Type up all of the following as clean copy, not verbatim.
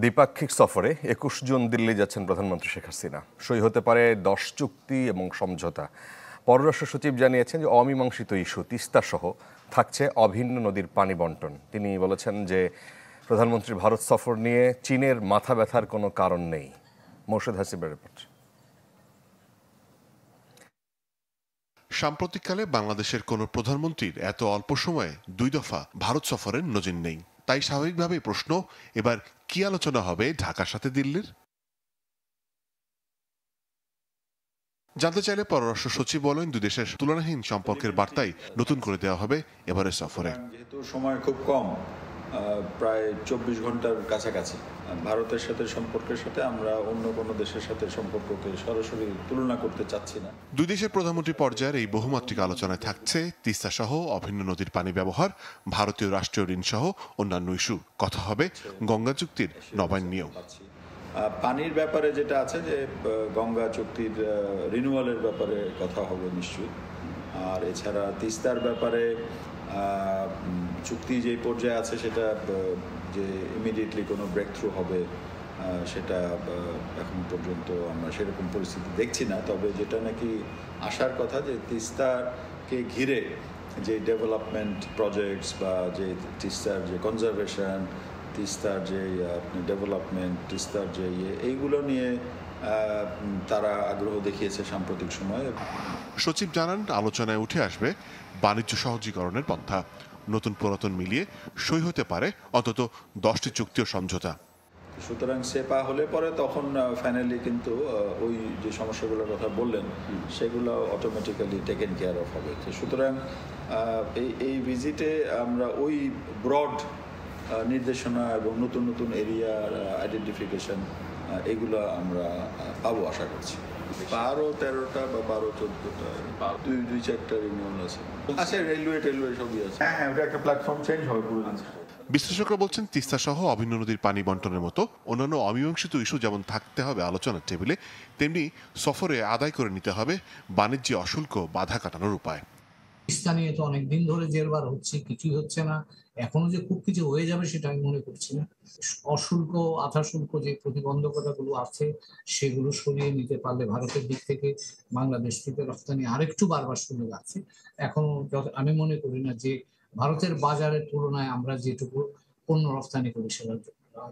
দ্বিপাক্ষিক সফরে ২১ জুন দিল্লি যাচ্ছেন প্রধানমন্ত্রী শেখ হাসিনা। সই হতে পারে ১০ চুক্তি এবং সমঝোতা। পররাষ্ট্র সচিব জানিয়েছেন যে অমীমাংসিত ইস্যু তিস্তা সহ থাকছে অভিন্ন নদীর পানি বণ্টন। তিনি বলেছেন যে প্রধানমন্ত্রীর ভারত সফর নিয়ে চীনের মাথা ব্যথার কোনো কারণ নেই। মোর্শেদ হাসিবের রিপোর্ট। সাম্প্রতিককালে বাংলাদেশের কোনো প্রধানমন্ত্রীর এত অল্প সময়ে ২ দফা ভারত সফরের নজির নেই। তাই স্বাভাবিকভাবেই প্রশ্ন, এবার কি আলোচনা হবে ঢাকার সাথে দিল্লির? জানতে চাইলে পররাষ্ট্র সচিব বলেন, দুই দেশের তুলনাহীন সম্পর্কের বার্তাই নতুন করে দেওয়া হবে এবারের সফরে। যেহেতু সময় খুব কম, প্রায় ২৪ ঘন্টার কাছাকাছি, ভারতের সাথে সম্পর্কের সাথে আমরা অন্য কোনো দেশের সাথে সম্পর্ককে সরাসরি তুলনা করতে চাচ্ছি না। দুই দেশের প্রধানমন্ত্রী পর্যায়ের এই বহুমাত্রিক আলোচনায় থাকছে তিস্তা সহ অভিন্ন নদীর পানি ব্যবহার, ভারতীয় রাষ্ট্রীয় ঋণ সহ অন্যান্য ইস্যু। কথা হবে গঙ্গা চুক্তির নবায়ন নিয়েও। পানির ব্যাপারে যেটা আছে, যে গঙ্গা চুক্তির রিনিউয়ালের ব্যাপারে কথা হবে নিশ্চয়ই। আর এছাড়া তিস্তার ব্যাপারে চুক্তি যে পর্যায়ে আছে সেটা যে ইমিডিয়েটলি কোনো ব্রেক থ্রু হবে সেটা এখন পর্যন্ত আমরা সেরকম পরিস্থিতি দেখছি না। তবে যেটা নাকি আসার কথা, যে তিস্তাকে ঘিরে যে ডেভেলপমেন্ট প্রজেক্টস বা যে তিস্তার যে কনজারভেশন, তিস্তার যে ডেভেলপমেন্ট, তিস্তার যে এইগুলো নিয়ে তারা আগ্রহ দেখিয়েছে সাম্প্রতিক সময়ে। সচিব জানান, আলোচনায় উঠে আসবে বাণিজ্য সহজীকরণের পন্থা। নতুন পুরাতন মিলিয়ে সই হতে পারে অন্তত ১০টি চুক্তি ও সমঝোতা। সুতরাং সেপা হলে পরে তখন ফাইনালি কিন্তু ওই যে সমস্যাগুলোর কথা বললেন সেগুলো অটোমেটিক্যালি টেকেন কেয়ার অফ হবে। সুতরাং এই ভিজিটে আমরা ওই ব্রড নির্দেশনা এবং নতুন নতুন এরিয়ার আইডেন্টিফিকেশন এগুলো আমরা পাবো আশা করছি। ১২-১৩টা বা ১২-১৪টা ২-৪টা রিনিউয়াল আছে। আচ্ছা, রেলওয়ে সবই আছে। হ্যাঁ, ওটা একটা প্ল্যাটফর্ম চেঞ্জ হবে পুরো। বিশ্লেষকরা বলছেন, তিস্তা সহ অভিন্ন নদীর পানি বণ্টনের মতো অন্যান্য অমীমাংসিত ইস্যু যেমন থাকতে হবে আলোচনার টেবিলে, তেমনি সফরে আদায় করে নিতে হবে বাণিজ্যে অশুল্ক বাধা কাটানোর উপায়। তিস্তা নিয়ে তো অনেকদিন ধরে জেরবার হচ্ছে, কিছুই হচ্ছে না। এখনো যে খুব কিছু হয়ে যাবে সেটা আমি মনে করছি না। অশুল্ক আধা শুল্ক যে প্রতিবন্ধকতাগুলো আছে সেগুলো সরিয়ে নিতে পারলে ভারতের দিক থেকে বাংলাদেশ থেকে রপ্তানি আরেকটু বাড়বার সুযোগ আছে। এখন আমি মনে করি না যে ভারতের বাজারের তুলনায় আমরা যেটুকু পণ্য রপ্তানি করি সেটা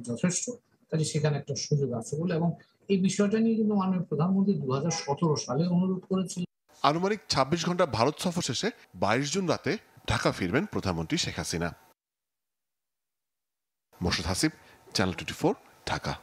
যথেষ্ট, কাজে সেখানে একটা সুযোগ আছে বলে। এবং এই বিষয়টা নিয়ে কিন্তু মাননীয় প্রধানমন্ত্রী ২০১৭ সালে অনুরোধ করেছিলেন। আনুমানিক ২৬ ঘন্টা ভারত সফর শেষে ২২ জুন রাতে ঢাকা ফিরবেন প্রধানমন্ত্রী শেখ হাসিনা। মোর্শেদ হাসিব, চ্যানেল 24, ঢাকা।